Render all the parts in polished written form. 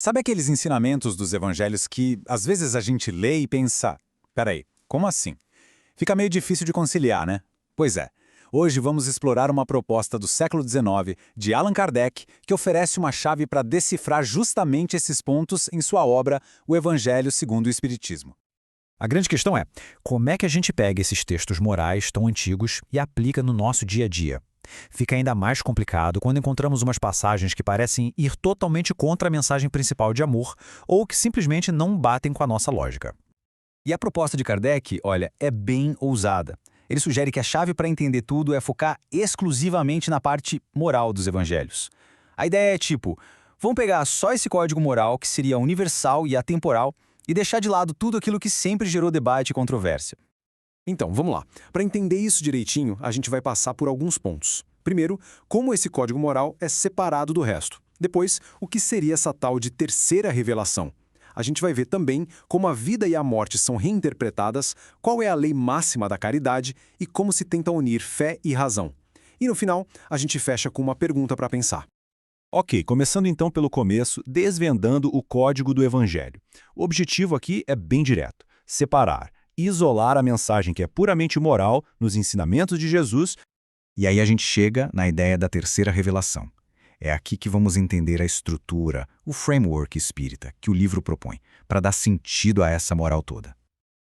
Sabe aqueles ensinamentos dos evangelhos que às vezes a gente lê e pensa, peraí, como assim? Fica meio difícil de conciliar, né? Pois é. Hoje vamos explorar uma proposta do século XIX, de Allan Kardec, que oferece uma chave para decifrar justamente esses pontos em sua obra O Evangelho segundo o Espiritismo. A grande questão é, como é que a gente pega esses textos morais tão antigos e aplica no nosso dia a dia? Fica ainda mais complicado quando encontramos umas passagens que parecem ir totalmente contra a mensagem principal de amor ou que simplesmente não batem com a nossa lógica. E a proposta de Kardec, olha, é bem ousada. Ele sugere que a chave para entender tudo é focar exclusivamente na parte moral dos evangelhos. A ideia é tipo, vamos pegar só esse código moral que seria universal e atemporal e deixar de lado tudo aquilo que sempre gerou debate e controvérsia. Então, vamos lá. Para entender isso direitinho, a gente vai passar por alguns pontos. Primeiro, como esse código moral é separado do resto. Depois, o que seria essa tal de terceira revelação. A gente vai ver também como a vida e a morte são reinterpretadas, qual é a lei máxima da caridade e como se tenta unir fé e razão. E no final, a gente fecha com uma pergunta para pensar. Ok, começando então pelo começo, desvendando o código do Evangelho. O objetivo aqui é bem direto: separar, isolar a mensagem que é puramente moral nos ensinamentos de Jesus. E aí a gente chega na ideia da terceira revelação. É aqui que vamos entender a estrutura, o framework espírita que o livro propõe, para dar sentido a essa moral toda.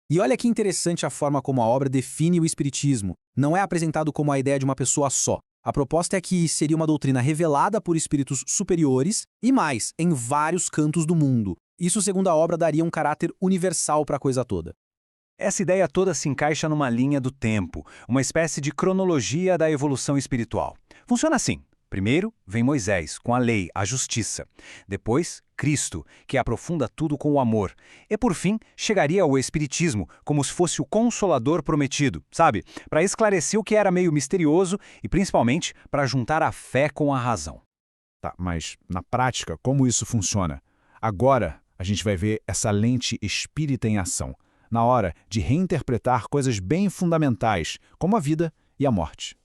E olha que interessante a forma como a obra define o espiritismo. Não é apresentado como a ideia de uma pessoa só. A proposta é que seria uma doutrina revelada por espíritos superiores e mais, em vários cantos do mundo. Isso, segundo a obra, daria um caráter universal para a coisa toda. Essa ideia toda se encaixa numa linha do tempo, uma espécie de cronologia da evolução espiritual. Funciona assim. Primeiro, vem Moisés, com a lei, a justiça. Depois, Cristo, que aprofunda tudo com o amor. E, por fim, chegaria o Espiritismo, como se fosse o Consolador prometido, sabe? Para esclarecer o que era meio misterioso e, principalmente, para juntar a fé com a razão. Tá, mas, na prática, como isso funciona? Agora, a gente vai ver essa lente espírita em ação, na hora de reinterpretar coisas bem fundamentais, como a vida e a morte.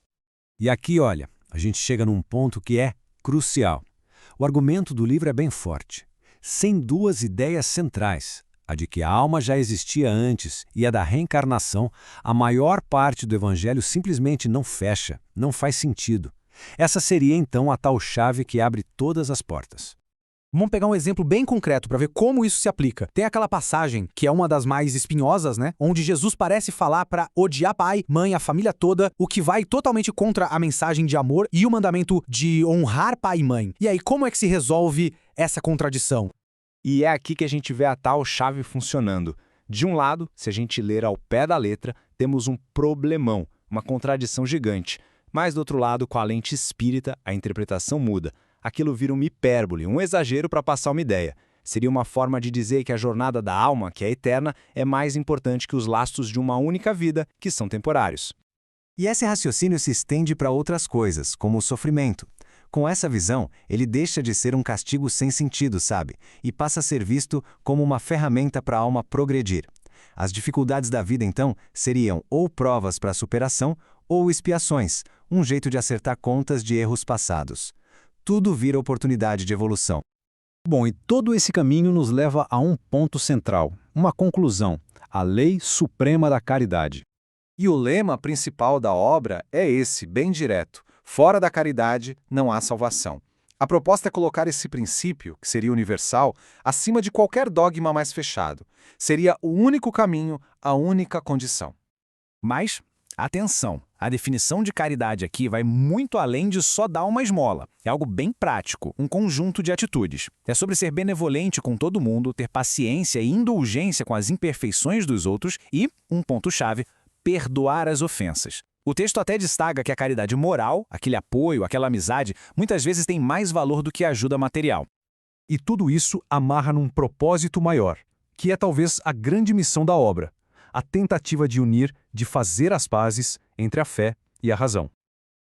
E aqui, olha, a gente chega num ponto que é crucial. O argumento do livro é bem forte. Sem duas ideias centrais, a de que a alma já existia antes e a da reencarnação, a maior parte do evangelho simplesmente não fecha, não faz sentido. Essa seria então a tal chave que abre todas as portas. Vamos pegar um exemplo bem concreto para ver como isso se aplica. Tem aquela passagem, que é uma das mais espinhosas, né? Onde Jesus parece falar para odiar pai, mãe, a família toda, o que vai totalmente contra a mensagem de amor e o mandamento de honrar pai e mãe. E aí, como é que se resolve essa contradição? E é aqui que a gente vê a tal chave funcionando. De um lado, se a gente ler ao pé da letra, temos um problemão, uma contradição gigante. Mas do outro lado, com a lente espírita, a interpretação muda. Aquilo vira uma hipérbole, um exagero para passar uma ideia. Seria uma forma de dizer que a jornada da alma, que é eterna, é mais importante que os laços de uma única vida, que são temporários. E esse raciocínio se estende para outras coisas, como o sofrimento. Com essa visão, ele deixa de ser um castigo sem sentido, sabe? E passa a ser visto como uma ferramenta para a alma progredir. As dificuldades da vida, então, seriam ou provas para a superação ou expiações, um jeito de acertar contas de erros passados. Tudo vira oportunidade de evolução. Bom, e todo esse caminho nos leva a um ponto central, uma conclusão, a lei suprema da caridade. E o lema principal da obra é esse, bem direto: fora da caridade não há salvação. A proposta é colocar esse princípio, que seria universal, acima de qualquer dogma mais fechado. Seria o único caminho, a única condição. Mas, atenção, a definição de caridade aqui vai muito além de só dar uma esmola. É algo bem prático, um conjunto de atitudes. É sobre ser benevolente com todo mundo, ter paciência e indulgência com as imperfeições dos outros e, um ponto-chave, perdoar as ofensas. O texto até destaca que a caridade moral, aquele apoio, aquela amizade, muitas vezes tem mais valor do que a ajuda material. E tudo isso amarra num propósito maior, que é talvez a grande missão da obra: a tentativa de unir, de fazer as pazes entre a fé e a razão.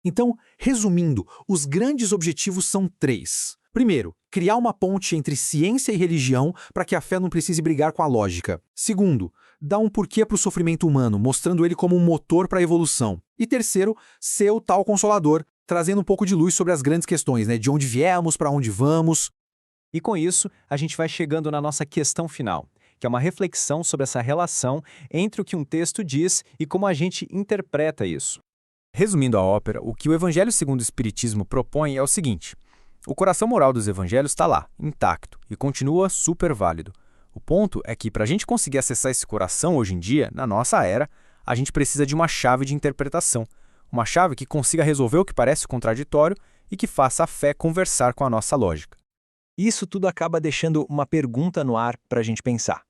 Então, resumindo, os grandes objetivos são 3. Primeiro, criar uma ponte entre ciência e religião para que a fé não precise brigar com a lógica. Segundo, dar um porquê para o sofrimento humano, mostrando ele como um motor para a evolução. E terceiro, ser o tal consolador, trazendo um pouco de luz sobre as grandes questões, né? De onde viemos, para onde vamos. E com isso, a gente vai chegando na nossa questão final, que é uma reflexão sobre essa relação entre o que um texto diz e como a gente interpreta isso. Resumindo a ópera, o que o Evangelho segundo o Espiritismo propõe é o seguinte: o coração moral dos evangelhos está lá, intacto, e continua super válido. O ponto é que, para a gente conseguir acessar esse coração hoje em dia, na nossa era, a gente precisa de uma chave de interpretação. Uma chave que consiga resolver o que parece contraditório e que faça a fé conversar com a nossa lógica. Isso tudo acaba deixando uma pergunta no ar para a gente pensar.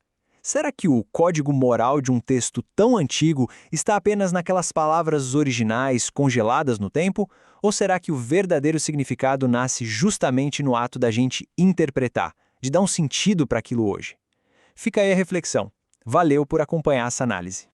Será que o código moral de um texto tão antigo está apenas naquelas palavras originais congeladas no tempo? Ou será que o verdadeiro significado nasce justamente no ato da gente interpretar, de dar um sentido para aquilo hoje? Fica aí a reflexão. Valeu por acompanhar essa análise.